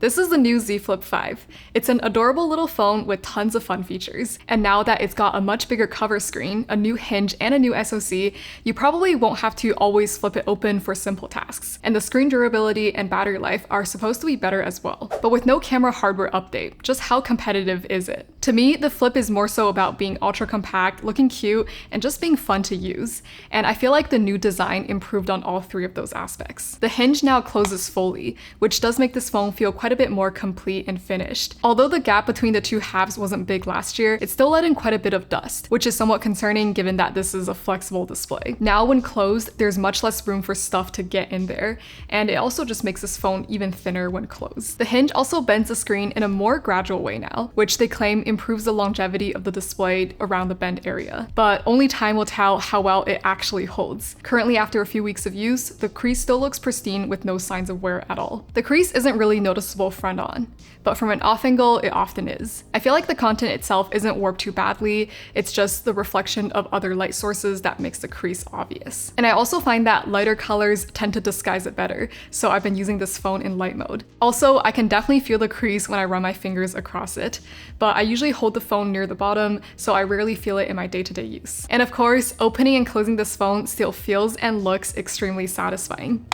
This is the new Z Flip 5. It's an adorable little phone with tons of fun features. And now that it's got a much bigger cover screen, a new hinge, and a new SoC, you probably won't have to always flip it open for simple tasks. And the screen durability and battery life are supposed to be better as well. But with no camera hardware update, just how competitive is it? To me, the Flip is more so about being ultra compact, looking cute, and just being fun to use. And I feel like the new design improved on all three of those aspects. The hinge now closes fully, which does make this phone feel quite a bit more complete and finished. Although the gap between the two halves wasn't big last year, it still let in quite a bit of dust, which is somewhat concerning given that this is a flexible display. Now when closed, there's much less room for stuff to get in there, and it also just makes this phone even thinner when closed. The hinge also bends the screen in a more gradual way now, which they claim improves the longevity of the display around the bend area. But only time will tell how well it actually holds. Currently, after a few weeks of use, the crease still looks pristine with no signs of wear at all. The crease isn't really noticeable front on, but from an off angle, it often is. I feel like the content itself isn't warped too badly, it's just the reflection of other light sources that makes the crease obvious. And I also find that lighter colors tend to disguise it better, so I've been using this phone in light mode. Also, I can definitely feel the crease when I run my fingers across it, but I usually hold the phone near the bottom, so I rarely feel it in my day-to-day use. And of course, opening and closing this phone still feels and looks extremely satisfying.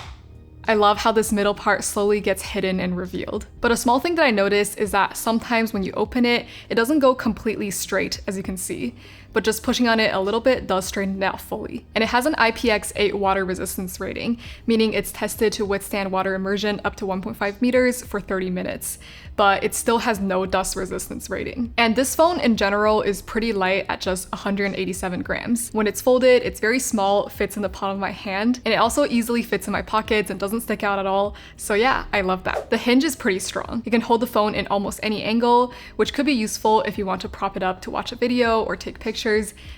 I love how this middle part slowly gets hidden and revealed. But a small thing that I noticed is that sometimes when you open it, it doesn't go completely straight, as you can see, but just pushing on it a little bit does straighten it out fully. And it has an IPX8 water resistance rating, meaning it's tested to withstand water immersion up to 1.5 meters for 30 minutes, but it still has no dust resistance rating. And this phone in general is pretty light at just 187 grams. When it's folded, it's very small, fits in the palm of my hand, and it also easily fits in my pockets and doesn't stick out at all. So yeah, I love that. The hinge is pretty strong. You can hold the phone in almost any angle, which could be useful if you want to prop it up to watch a video or take pictures,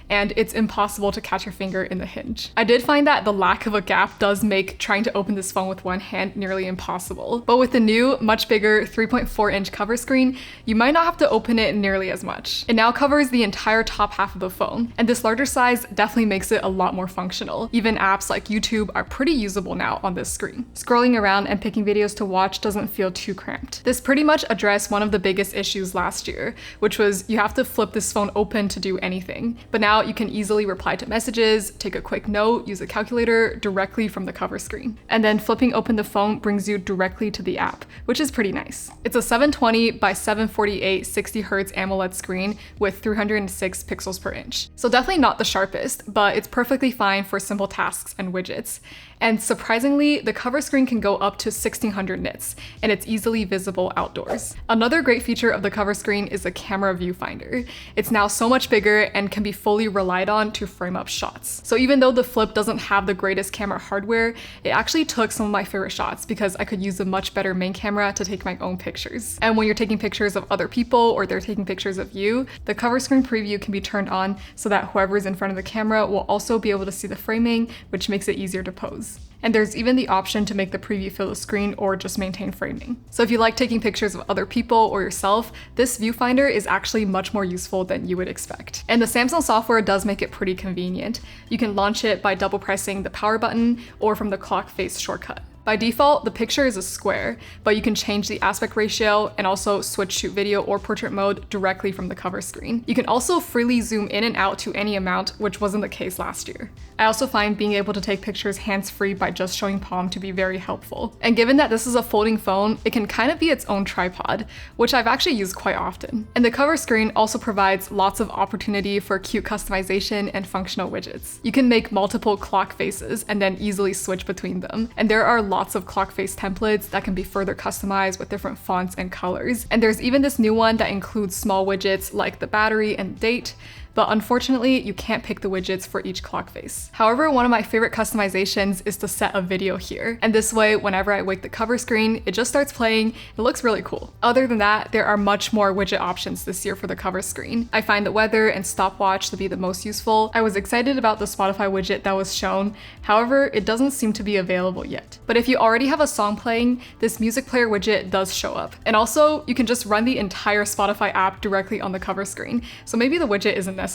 and it's impossible to catch your finger in the hinge. I did find that the lack of a gap does make trying to open this phone with one hand nearly impossible. But with the new, much bigger 3.4-inch cover screen, you might not have to open it nearly as much. It now covers the entire top half of the phone, and this larger size definitely makes it a lot more functional. Even apps like YouTube are pretty usable now on this screen. Scrolling around and picking videos to watch doesn't feel too cramped. This pretty much addressed one of the biggest issues last year, which was you have to flip this phone open to do anything. But now you can easily reply to messages, take a quick note, use a calculator directly from the cover screen. And then flipping open the phone brings you directly to the app, which is pretty nice. It's a 720 by 748 60Hz AMOLED screen with 306 pixels per inch. So definitely not the sharpest, but it's perfectly fine for simple tasks and widgets. And surprisingly, the cover screen can go up to 1600 nits, and it's easily visible outdoors. Another great feature of the cover screen is the camera viewfinder. It's now so much bigger and can be fully relied on to frame up shots. So even though the Flip doesn't have the greatest camera hardware, it actually took some of my favorite shots because I could use a much better main camera to take my own pictures. And when you're taking pictures of other people or they're taking pictures of you, the cover screen preview can be turned on so that whoever's in front of the camera will also be able to see the framing, which makes it easier to pose. And there's even the option to make the preview fill the screen or just maintain framing. So if you like taking pictures of other people or yourself, this viewfinder is actually much more useful than you would expect. And the Samsung software does make it pretty convenient. You can launch it by double pressing the power button or from the clock face shortcut. By default, the picture is a square, but you can change the aspect ratio and also switch to video or portrait mode directly from the cover screen. You can also freely zoom in and out to any amount, which wasn't the case last year. I also find being able to take pictures hands-free by just showing palm to be very helpful. And given that this is a folding phone, it can kind of be its own tripod, which I've actually used quite often. And the cover screen also provides lots of opportunity for cute customization and functional widgets. You can make multiple clock faces and then easily switch between them. And there are lots of clock face templates that can be further customized with different fonts and colors. And there's even this new one that includes small widgets like the battery and date, but unfortunately, you can't pick the widgets for each clock face. However, one of my favorite customizations is to set a video here, and this way, whenever I wake the cover screen, it just starts playing. It looks really cool. Other than that, there are much more widget options this year for the cover screen. I find the weather and stopwatch to be the most useful. I was excited about the Spotify widget that was shown, however, it doesn't seem to be available yet. But if you already have a song playing, this music player widget does show up. And also, you can just run the entire Spotify app directly on the cover screen, so maybe the widget isn't necessary.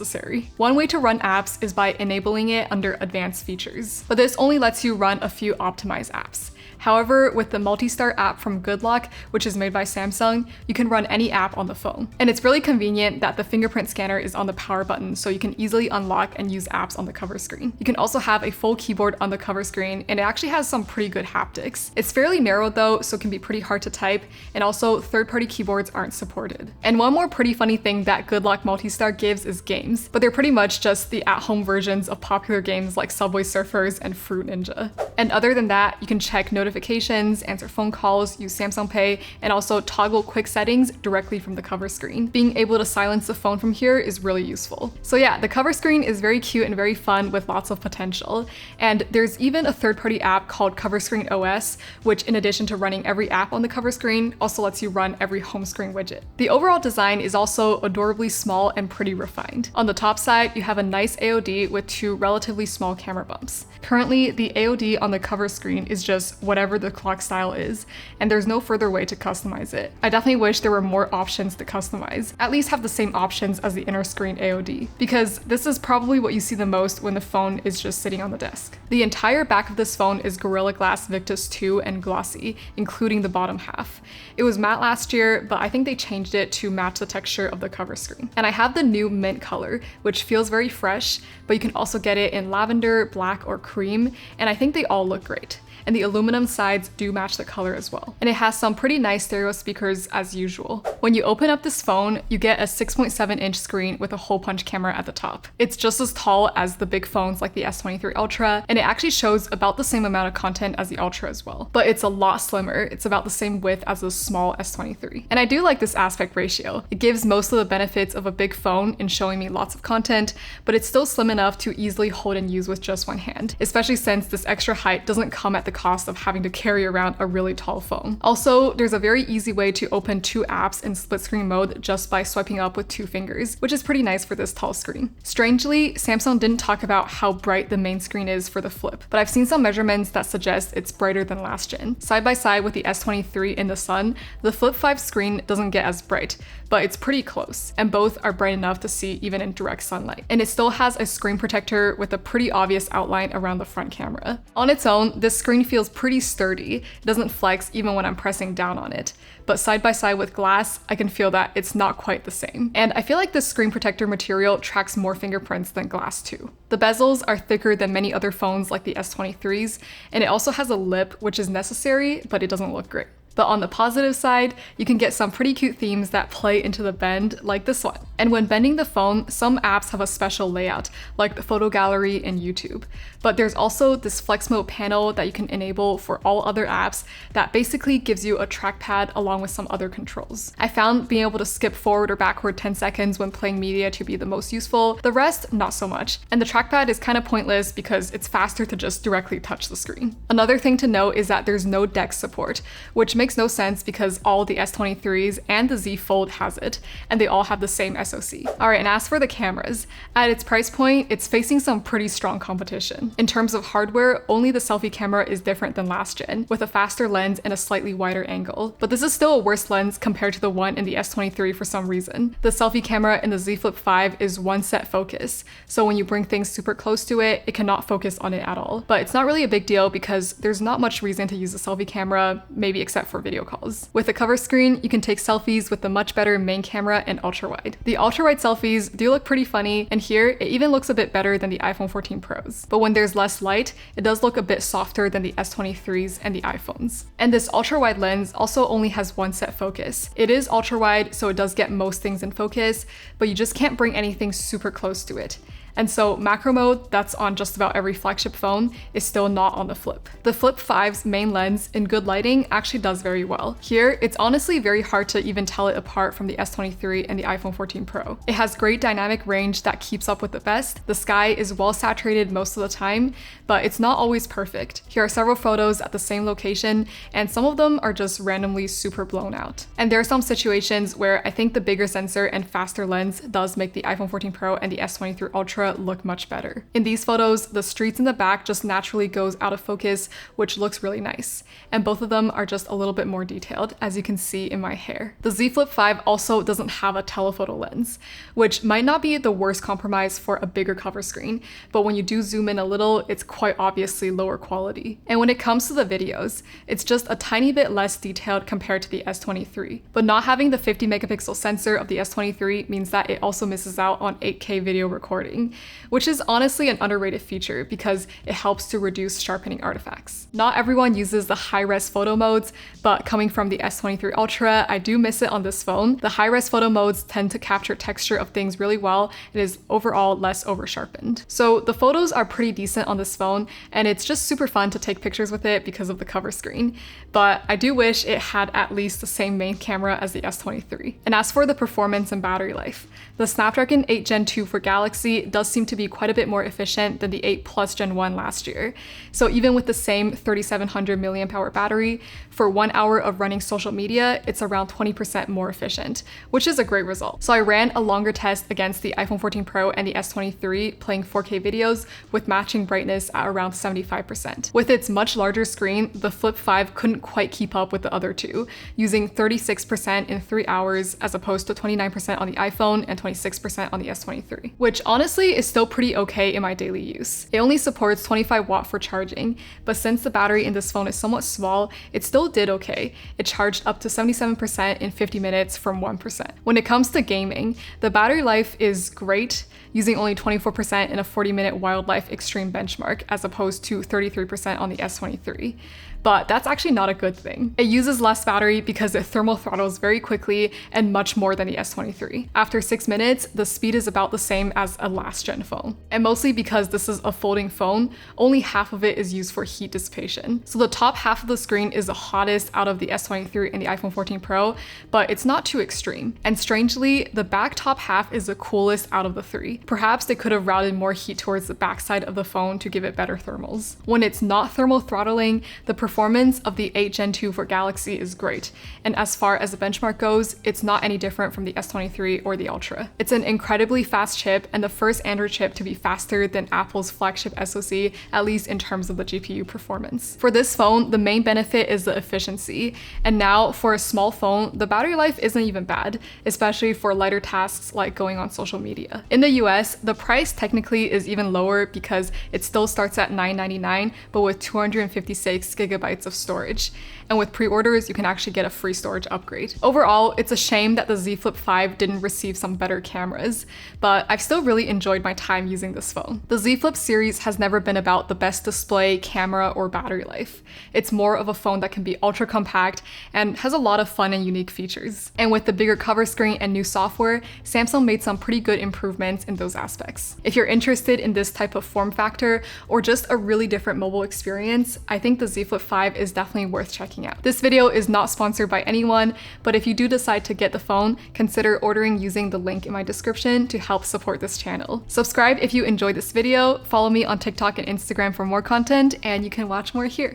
One way to run apps is by enabling it under advanced features, but this only lets you run a few optimized apps. However, with the multi-star app from Goodlock, which is made by Samsung, you can run any app on the phone. And it's really convenient that the fingerprint scanner is on the power button, so you can easily unlock and use apps on the cover screen. You can also have a full keyboard on the cover screen, and it actually has some pretty good haptics. It's fairly narrow though, so it can be pretty hard to type, and also third-party keyboards aren't supported. And one more pretty funny thing that Goodlock Multi-Star gives is games, but they're pretty much just the at-home versions of popular games like Subway Surfers and Fruit Ninja. And other than that, you can check notifications, answer phone calls, use Samsung Pay, and also toggle quick settings directly from the cover screen. Being able to silence the phone from here is really useful. So yeah, the cover screen is very cute and very fun with lots of potential. And there's even a third-party app called Cover Screen OS, which in addition to running every app on the cover screen, also lets you run every home screen widget. The overall design is also adorably small and pretty refined. On the top side, you have a nice AOD with two relatively small camera bumps. Currently, the AOD on the cover screen is just whatever the clock style is, and there's no further way to customize it. I definitely wish there were more options to customize, at least have the same options as the inner screen AOD, because this is probably what you see the most when the phone is just sitting on the desk. The entire back of this phone is Gorilla Glass Victus 2 and glossy, including the bottom half. It was matte last year, but I think they changed it to match the texture of the cover screen. And I have the new mint color, which feels very fresh, but you can also get it in lavender, black, or cream, and I think they all look great. And the aluminum sides do match the color as well. And it has some pretty nice stereo speakers as usual. When you open up this phone, you get a 6.7-inch screen with a hole punch camera at the top. It's just as tall as the big phones like the S23 Ultra, and it actually shows about the same amount of content as the Ultra as well. But it's a lot slimmer. It's about the same width as the small S23. And I do like this aspect ratio. It gives most of the benefits of a big phone in showing me lots of content, but it's still slim enough to easily hold and use with just one hand, especially since this extra height doesn't come at the cost of having to carry around a really tall phone. Also, there's a very easy way to open two apps in split screen mode just by swiping up with two fingers, which is pretty nice for this tall screen. Strangely, Samsung didn't talk about how bright the main screen is for the Flip, but I've seen some measurements that suggest it's brighter than last gen. Side by side with the S23 in the sun, the Flip 5 screen doesn't get as bright, but it's pretty close, and both are bright enough to see even in direct sunlight. And it still has a screen protector with a pretty obvious outline around the front camera. On its own, this screen feels pretty sturdy. It doesn't flex even when I'm pressing down on it. But side by side with glass, I can feel that it's not quite the same. And I feel like the screen protector material tracks more fingerprints than glass too. The bezels are thicker than many other phones like the S23s, and it also has a lip, which is necessary, but it doesn't look great. But on the positive side, you can get some pretty cute themes that play into the bend, like this one. And when bending the phone, some apps have a special layout, like the photo gallery and YouTube. But there's also this flex mode panel that you can enable for all other apps that basically gives you a trackpad along with some other controls. I found being able to skip forward or backward 10 seconds when playing media to be the most useful, the rest not so much. And the trackpad is kind of pointless because it's faster to just directly touch the screen. Another thing to note is that there's no DeX support, which makes no sense because all the S23s and the Z Fold has it, and they all have the same SoC. Alright, and as for the cameras, at its price point, it's facing some pretty strong competition. In terms of hardware, only the selfie camera is different than last gen, with a faster lens and a slightly wider angle. But this is still a worse lens compared to the one in the S23 for some reason. The selfie camera in the Z Flip 5 is one set focus, so when you bring things super close to it, it cannot focus on it at all. But it's not really a big deal because there's not much reason to use a selfie camera, maybe except for video calls. With the cover screen, you can take selfies with the much better main camera and ultra-wide. The ultra-wide selfies do look pretty funny, and here it even looks a bit better than the iPhone 14 Pros. But when there's less light, it does look a bit softer than the S23s and the iPhones. And this ultra-wide lens also only has one set focus. It is ultra-wide, so it does get most things in focus, but you just can't bring anything super close to it. And so macro mode, that's on just about every flagship phone, is still not on the Flip. The Flip 5's main lens in good lighting actually does very well. Here, it's honestly very hard to even tell it apart from the S23 and the iPhone 14 Pro. It has great dynamic range that keeps up with the best. The sky is well saturated most of the time, but it's not always perfect. Here are several photos at the same location, and some of them are just randomly super blown out. And there are some situations where I think the bigger sensor and faster lens does make the iPhone 14 Pro and the S23 Ultra Ultra look much better. In these photos, the streets in the back just naturally goes out of focus, which looks really nice. And both of them are just a little bit more detailed, as you can see in my hair. The Z Flip 5 also doesn't have a telephoto lens, which might not be the worst compromise for a bigger cover screen, but when you do zoom in a little, it's quite obviously lower quality. And when it comes to the videos, it's just a tiny bit less detailed compared to the S23. But not having the 50 megapixel sensor of the S23 means that it also misses out on 8K video recording, which is honestly an underrated feature because it helps to reduce sharpening artifacts. Not everyone uses the high-res photo modes, but coming from the S23 Ultra, I do miss it on this phone. The high-res photo modes tend to capture texture of things really well and is overall less over-sharpened. So the photos are pretty decent on this phone, and it's just super fun to take pictures with it because of the cover screen. But I do wish it had at least the same main camera as the S23. And as for the performance and battery life, the Snapdragon 8 Gen 2 for Galaxy does seem to be quite a bit more efficient than the 8 Plus Gen 1 last year. So even with the same 3700 mAh battery, for 1 hour of running social media, it's around 20% more efficient, which is a great result. So I ran a longer test against the iPhone 14 Pro and the S23 playing 4K videos with matching brightness at around 75%. With its much larger screen, the Flip 5 couldn't quite keep up with the other two, using 36% in 3 hours as opposed to 29% on the iPhone and 26% on the S23, which honestly is still pretty okay in my daily use. It only supports 25 watt for charging, but since the battery in this phone is somewhat small, it still did okay. It charged up to 77% in 50 minutes from 1%. When it comes to gaming, the battery life is great, using only 24% in a 40-minute wildlife extreme benchmark as opposed to 33% on the S23. But that's actually not a good thing. It uses less battery because it thermal throttles very quickly and much more than the S23. After 6 minutes, the speed is about the same as a last gen phone. And mostly because this is a folding phone, only half of it is used for heat dissipation. So the top half of the screen is the hottest out of the S23 and the iPhone 14 Pro, but it's not too extreme. And strangely, the back top half is the coolest out of the three. Perhaps they could have routed more heat towards the backside of the phone to give it better thermals. When it's not thermal throttling, the performance of the 8 Gen 2 for Galaxy is great, and as far as the benchmark goes, it's not any different from the S23 or the Ultra. It's an incredibly fast chip and the first Android chip to be faster than Apple's flagship SoC, at least in terms of the GPU performance. For this phone, the main benefit is the efficiency, and now for a small phone, the battery life isn't even bad, especially for lighter tasks like going on social media. In the US, the price technically is even lower because it still starts at $999, but with 256 gigabytes of storage. And with pre-orders, you can actually get a free storage upgrade. Overall, it's a shame that the Z Flip 5 didn't receive some better cameras, but I've still really enjoyed my time using this phone. The Z Flip series has never been about the best display, camera, or battery life. It's more of a phone that can be ultra compact and has a lot of fun and unique features. And with the bigger cover screen and new software, Samsung made some pretty good improvements in those aspects. If you're interested in this type of form factor or just a really different mobile experience, I think the Z Flip 5 is definitely worth checking out. This video is not sponsored by anyone, but if you do decide to get the phone, consider ordering using the link in my description to help support this channel. Subscribe if you enjoyed this video, follow me on TikTok and Instagram for more content, and you can watch more here.